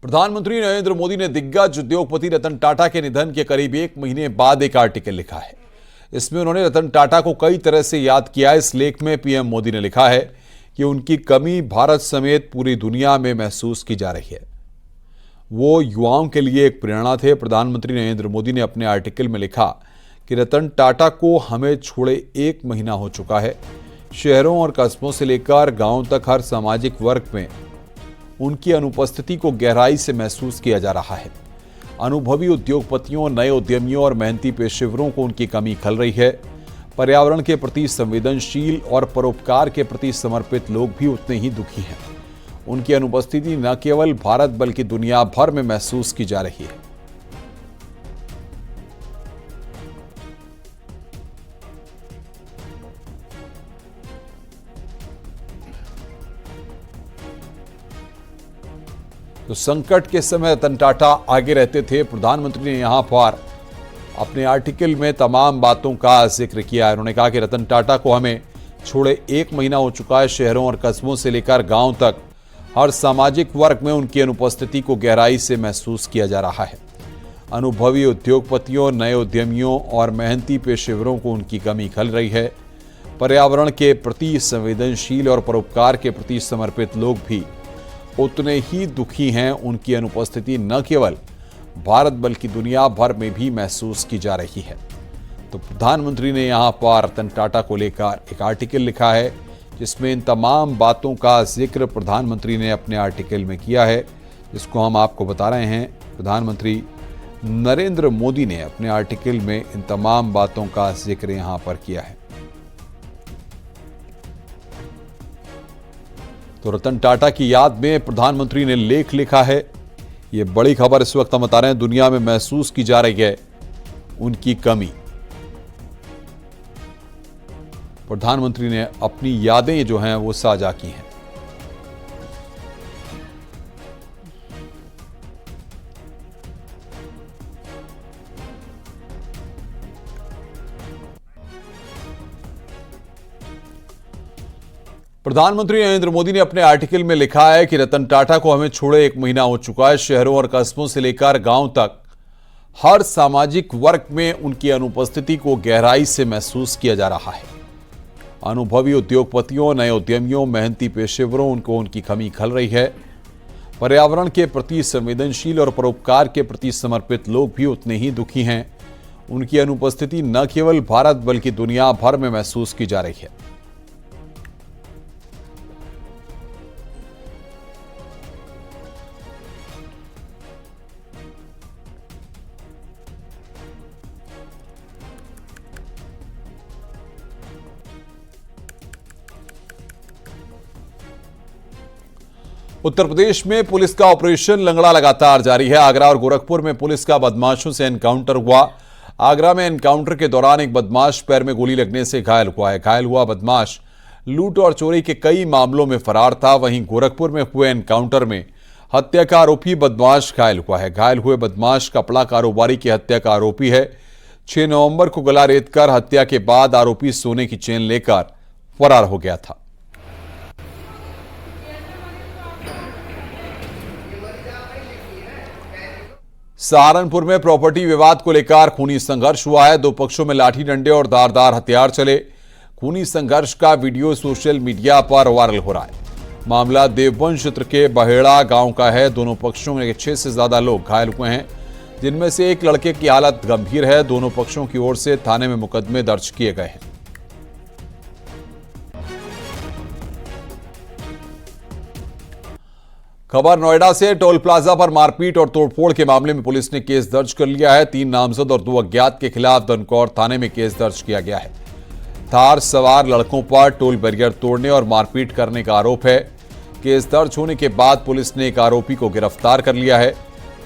प्रधानमंत्री नरेंद्र मोदी ने दिग्गज उद्योगपति रतन टाटा के निधन के करीब एक महीने बाद एक आर्टिकल लिखा है। इसमें उन्होंने रतन टाटा को कई तरह से याद किया। इस लेख में पीएम मोदी ने लिखा है कि उनकी कमी भारत समेत पूरी दुनिया में महसूस की जा रही है। वो युवाओं के लिए एक प्रेरणा थे। प्रधानमंत्री नरेंद्र मोदी ने अपने आर्टिकल में लिखा कि रतन टाटा को हमें छोड़े एक महीना हो चुका है। शहरों और कस्बों से लेकर गांवों तक हर सामाजिक वर्ग में उनकी अनुपस्थिति को गहराई से महसूस किया जा रहा है। अनुभवी उद्योगपतियों, नए उद्यमियों और मेहनती पेशेवरों को उनकी कमी खल रही है। पर्यावरण के प्रति संवेदनशील और परोपकार के प्रति समर्पित लोग भी उतने ही दुखी हैं। उनकी अनुपस्थिति न केवल भारत बल्कि दुनिया भर में महसूस की जा रही है। तो संकट के समय रतन टाटा आगे रहते थे। प्रधानमंत्री ने यहां पर अपने आर्टिकल में तमाम बातों का जिक्र किया है। उन्होंने कहा कि रतन टाटा को हमें छोड़े एक महीना हो चुका है। शहरों और कस्बों से लेकर गांव तक हर सामाजिक वर्ग में उनकी अनुपस्थिति को गहराई से महसूस किया जा रहा है। अनुभवी उद्योगपतियों, नए उद्यमियों और मेहनती पेशेवरों को उनकी कमी खल रही है। पर्यावरण के प्रति संवेदनशील और परोपकार के प्रति समर्पित लोग भी उतने ही दुखी हैं। उनकी अनुपस्थिति न केवल भारत बल्कि दुनिया भर में भी महसूस की जा रही है। तो प्रधानमंत्री ने यहाँ पर रतन टाटा को लेकर एक आर्टिकल लिखा है, जिसमें इन तमाम बातों का जिक्र प्रधानमंत्री ने अपने आर्टिकल में किया है, जिसको हम आपको बता रहे हैं। प्रधानमंत्री नरेंद्र मोदी ने अपने आर्टिकल में इन तमाम बातों का जिक्र यहाँ पर किया है। तो रतन टाटा की याद में प्रधानमंत्री ने लेख लिखा है। ये बड़ी खबर इस वक्त हम बता रहे हैं। दुनिया में महसूस की जा रही है उनकी कमी। प्रधानमंत्री ने अपनी यादें जो हैं वो साझा की हैं। प्रधानमंत्री नरेंद्र मोदी ने अपने आर्टिकल में लिखा है कि रतन टाटा को हमें छोड़े एक महीना हो चुका है। शहरों और कस्बों से लेकर गांव तक हर सामाजिक वर्ग में उनकी अनुपस्थिति को गहराई से महसूस किया जा रहा है। अनुभवी उद्योगपतियों, नए उद्यमियों, मेहनती पेशेवरों उनको उनकी कमी खल रही है। पर्यावरण के प्रति संवेदनशील और परोपकार के प्रति समर्पित लोग भी उतने ही दुखी हैं। उनकी अनुपस्थिति न केवल भारत बल्कि दुनिया भर में महसूस की जा रही है। उत्तर प्रदेश में पुलिस का ऑपरेशन लंगड़ा लगातार जारी है। आगरा और गोरखपुर में पुलिस का बदमाशों से एनकाउंटर हुआ। आगरा में एनकाउंटर के दौरान एक बदमाश पैर में गोली लगने से घायल हुआ है। घायल हुआ बदमाश लूट और चोरी के कई मामलों में फरार था। वहीं गोरखपुर में हुए एनकाउंटर में हत्या का आरोपी बदमाश घायल हुआ है। घायल हुए बदमाश कपड़ा कारोबारी की हत्या का आरोपी है। 6 नवंबर को गला रेतकर हत्या के बाद आरोपी सोने की चेन लेकर फरार हो गया था। सहारनपुर में प्रॉपर्टी विवाद को लेकर खूनी संघर्ष हुआ है। दो पक्षों में लाठी डंडे और धारदार हथियार चले। खूनी संघर्ष का वीडियो सोशल मीडिया पर वायरल हो रहा है। मामला देवबंद क्षेत्र के बहेड़ा गांव का है। दोनों पक्षों में 6 से ज्यादा लोग घायल हुए हैं, जिनमें से एक लड़के की हालत गंभीर है। दोनों पक्षों की ओर से थाने में मुकदमे दर्ज किए गए हैं। खबर नोएडा से। टोल प्लाजा पर मारपीट और तोड़फोड़ के मामले में पुलिस ने केस दर्ज कर लिया है। 3 नामजद और 2 अज्ञात के खिलाफ दनकौर थाने में केस दर्ज किया गया है। थार सवार लड़कों पर टोल बैरियर तोड़ने और मारपीट करने का आरोप है। केस दर्ज होने के बाद पुलिस ने एक आरोपी को गिरफ्तार कर लिया है।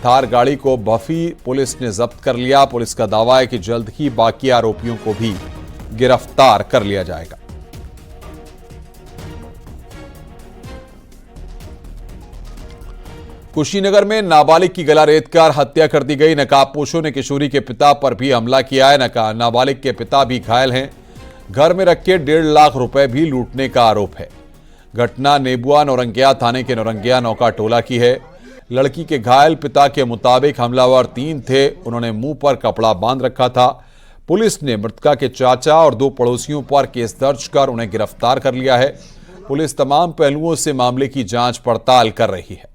थार गाड़ी को बफी पुलिस ने जब्त कर लिया। पुलिस का दावा है कि जल्द ही बाकी आरोपियों को भी गिरफ्तार कर लिया जाएगा। कुशीनगर में नाबालिग की गला रेतकर हत्या कर दी गई। नकाबपोशों ने किशोरी के पिता पर भी हमला किया है। नाबालिग के पिता भी घायल हैं। घर में रखे 1.5 लाख रुपए भी लूटने का आरोप है। घटना नेबुआ नौरंगिया थाने के नौरंगिया नौका टोला की है। लड़की के घायल पिता के मुताबिक हमलावर 3 थे। उन्होंने मुंह पर कपड़ा बांध रखा था। पुलिस ने मृतका के चाचा और 2 पड़ोसियों पर केस दर्ज कर उन्हें गिरफ्तार कर लिया है। पुलिस तमाम पहलुओं से मामले की जांच पड़ताल कर रही है।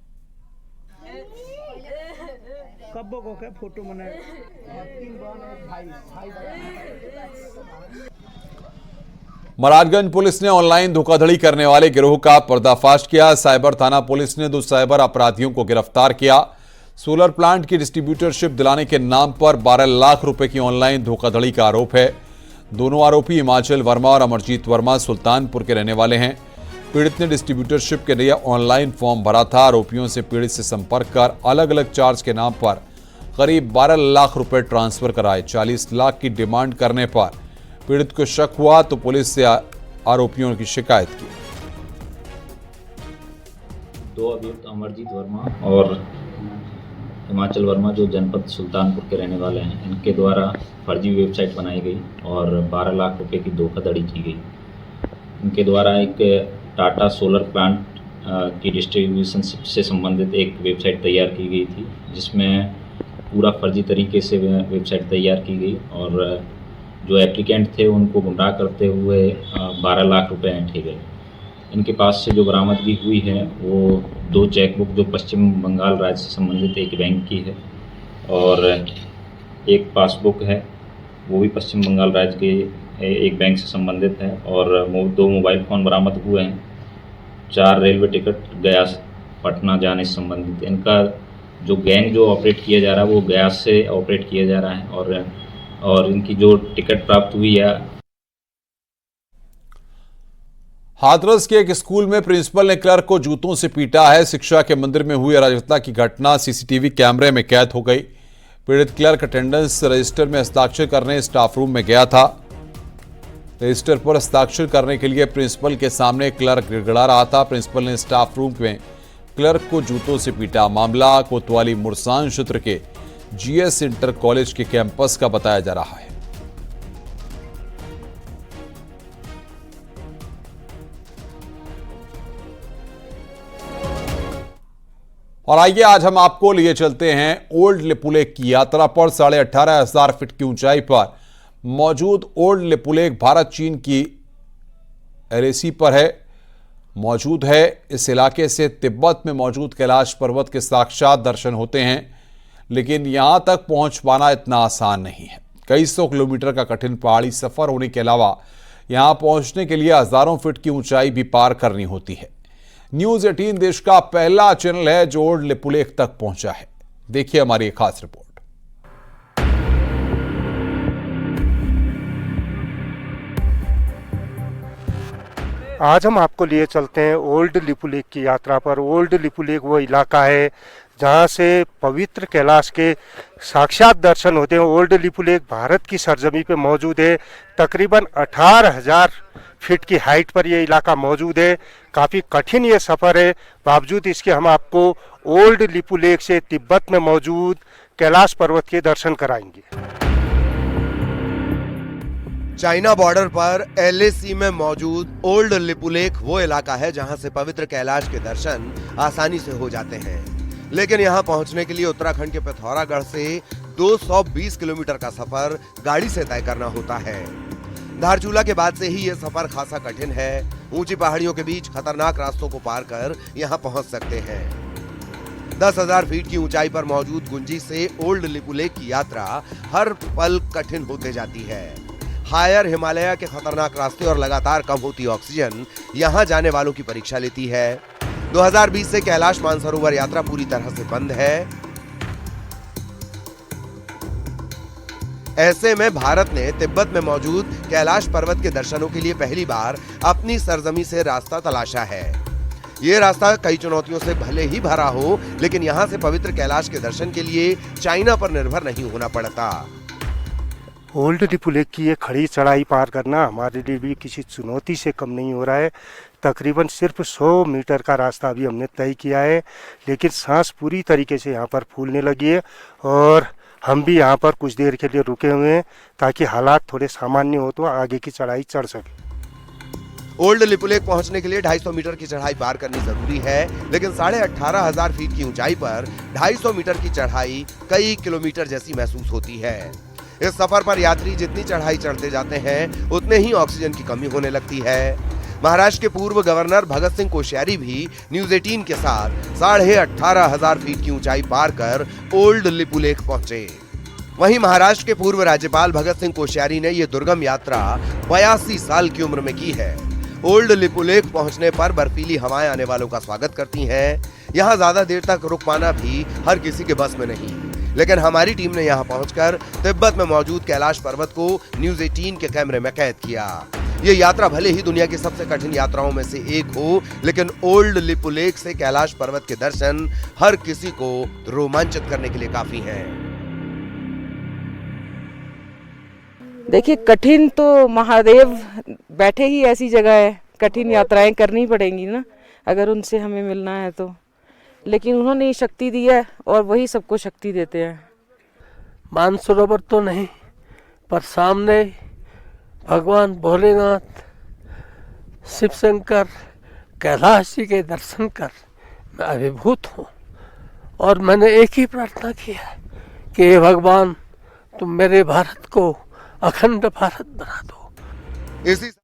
महाराजगंज पुलिस ने ऑनलाइन धोखाधड़ी करने वाले गिरोह का पर्दाफाश किया। साइबर थाना पुलिस ने 2 साइबर अपराधियों को गिरफ्तार किया। सोलर प्लांट की डिस्ट्रीब्यूटरशिप दिलाने के नाम पर 12 लाख रुपए की ऑनलाइन धोखाधड़ी का आरोप है। दोनों आरोपी हिमाचल वर्मा और अमरजीत वर्मा सुल्तानपुर के रहने वाले हैं। पीड़ित ने डिस्ट्रीब्यूटरशिप के लिए ऑनलाइन फॉर्म भरा था। आरोपियों से पीड़ित से संपर्क कर अलग अलग चार्ज के नाम पर करीब 12 लाख रुपए ट्रांसफर कराए। 40 लाख की डिमांड करने पर पीड़ित को शक हुआ तो पुलिस से आरोपियों की शिकायत की। 2 अभियुक्त अमरजीत वर्मा और हिमाचल वर्मा जो जनपद सुल्तानपुर के रहने वाले हैं, इनके द्वारा फर्जी वेबसाइट बनाई गई और 12 लाख रुपए की धोखाधड़ी की गई। इनके द्वारा एक टाटा सोलर प्लांट की डिस्ट्रीब्यूशन से संबंधित एक वेबसाइट तैयार की गई थी, जिसमें पूरा फर्जी तरीके से वेबसाइट तैयार की गई और जो एप्लीकेंट थे उनको गुमराह करते हुए 12 लाख रुपए ऐंठे गए। इनके पास से जो बरामदगी हुई है वो 2 चेकबुक जो पश्चिम बंगाल राज्य से संबंधित एक बैंक की है और एक पासबुक है, वो भी पश्चिम बंगाल राज्य के एक बैंक से संबंधित है और 2 मोबाइल फ़ोन बरामद हुए हैं। 4 रेलवे टिकट गया पटना जाने से संबंधित। इनका जो गैंग जो ऑपरेट किया जा रहा है वो गया से ऑपरेट किया जा रहा है और इनकी जो टिकट प्राप्त हुई है। हाथरस के एक स्कूल में प्रिंसिपल ने क्लर्क को जूतों से पीटा है। शिक्षा के मंदिर में हुई अराजकता की घटना सीसीटीवी कैमरे में कैद हो गई। पीड़ित क्लर्क अटेंडेंस रजिस्टर में हस्ताक्षर करने स्टाफ रूम में गया था। रजिस्टर पर हस्ताक्षर करने के लिए प्रिंसिपल के सामने क्लर्क गिड़गिड़ा रहा था। प्रिंसिपल ने स्टाफ रूम में क्लर्क को जूतों से पीटा। मामला कोतवाली मुरसान क्षेत्र के जीएस इंटर कॉलेज के कैंपस का बताया जा रहा है। और आइए आज हम आपको लिए चलते हैं ओल्ड लिपुलेख की यात्रा पर। 18,500 फीट की ऊंचाई पर मौजूद ओल्ड लिपुलेख भारत चीन की एलएसी पर मौजूद है। इस इलाके से तिब्बत में मौजूद कैलाश पर्वत के साक्षात दर्शन होते हैं, लेकिन यहां तक पहुंच पाना इतना आसान नहीं है। कई 100 किलोमीटर का कठिन पहाड़ी सफर होने के अलावा यहां पहुंचने के लिए हजारों फीट की ऊंचाई भी पार करनी होती है। न्यूज 18 देश का पहला चैनल है जो ओल्ड लिपुलेख तक पहुंचा है। देखिए हमारी एक खास रिपोर्ट। आज हम आपको लिए चलते हैं ओल्ड लिपुलेख की यात्रा पर। ओल्ड लिपुलेख वो इलाका है जहाँ से पवित्र कैलाश के साक्षात दर्शन होते हैं। ओल्ड लिपुलेख भारत की सरजमी पे मौजूद है। तकरीबन 18,000 फीट की हाइट पर ये इलाका मौजूद है। काफ़ी कठिन ये सफ़र है, बावजूद इसके हम आपको ओल्ड लिपुलेख से तिब्बत में मौजूद कैलाश पर्वत के दर्शन कराएंगे। चाइना बॉर्डर पर एलएसी में मौजूद ओल्ड लिपुलेख वो इलाका है जहां से पवित्र कैलाश के दर्शन आसानी से हो जाते हैं, लेकिन यहां पहुंचने के लिए उत्तराखंड के पिथौरागढ़ से 220 किलोमीटर का सफर गाड़ी से तय करना होता है। धारचूला के बाद से ही यह सफर खासा कठिन है। ऊंची पहाड़ियों के बीच खतरनाक रास्तों को पार कर यहां पहुंच सकते हैं। 10,000 फीट की ऊंचाई पर मौजूद गुंजी से ओल्ड लिपुलेख की यात्रा हर पल कठिन होते जाती है। हायर हिमालय के खतरनाक रास्ते और लगातार कम होती ऑक्सीजन यहां जाने वालों की परीक्षा लेती है। 2020 से कैलाश मानसरोवर यात्रा पूरी तरह से बंद है। ऐसे में भारत ने तिब्बत में मौजूद कैलाश पर्वत के दर्शनों के लिए पहली बार अपनी सरजमी से रास्ता तलाशा है। ये रास्ता कई चुनौतियों से भले ही भरा हो, लेकिन यहाँ से पवित्र कैलाश के दर्शन के लिए चाइना पर निर्भर नहीं होना पड़ता। ओल्ड लिपुलेख की ये खड़ी चढ़ाई पार करना हमारे लिए भी किसी चुनौती से कम नहीं हो रहा है। तकरीबन सिर्फ 100 मीटर का रास्ता अभी हमने तय किया है, लेकिन सांस पूरी तरीके से यहाँ पर फूलने लगी है और हम भी यहाँ पर कुछ देर के लिए रुके हुए हैं ताकि हालात थोड़े सामान्य हो तो आगे की चढ़ाई चढ़ सके। ओल्ड लिपुलेख पहुंचने के लिए 250 मीटर की चढ़ाई पार करनी जरूरी है, लेकिन 18,500 फीट की ऊंचाई पर 250 मीटर की चढ़ाई कई किलोमीटर जैसी महसूस होती है। इस सफर पर यात्री जितनी चढ़ाई चढ़ते जाते हैं उतने ही ऑक्सीजन की कमी होने लगती है। महाराष्ट्र के पूर्व गवर्नर भगत सिंह कोश्यारी भी न्यूज 18 के साथ 18,500 फीट की ऊंचाई पार कर ओल्ड लिपुलेख पहुंचे। वहीं महाराष्ट्र के पूर्व राज्यपाल भगत सिंह कोश्यारी ने यह दुर्गम यात्रा 82 साल की उम्र में की है। ओल्ड लिपुलेख पहुंचने पर बर्फीली हवाएं आने वालों का स्वागत करती हैं। यहां ज्यादा देर तक रुक पाना भी हर किसी के बस में नहीं, लेकिन हमारी टीम ने यहां पहुंचकर तिब्बत में मौजूद कैलाश पर्वत को न्यूज 18 के कैमरे में कैद किया। ये यात्रा भले ही दुनिया की सबसे कठिन यात्राओं में से एक हो, लेकिन ओल्ड लिपुलेख से कैलाश पर्वत के दर्शन हर किसी को रोमांचित करने के लिए काफी हैं। देखिए, कठिन तो महादेव बैठे ही ऐसी जगह है, कठिन यात्राएं करनी पड़ेंगी ना अगर उनसे हमें मिलना है तो। लेकिन उन्होंने ही शक्ति दी है और वही सबको शक्ति देते हैं। मानसरोवर तो नहीं, पर सामने भगवान भोलेनाथ, शिव शंकर, कैलाश जी के दर्शन कर मैं अभिभूत हूँ। और मैंने एक ही प्रार्थना की है कि हे भगवान, तुम मेरे भारत को अखंड भारत बना दो। इसी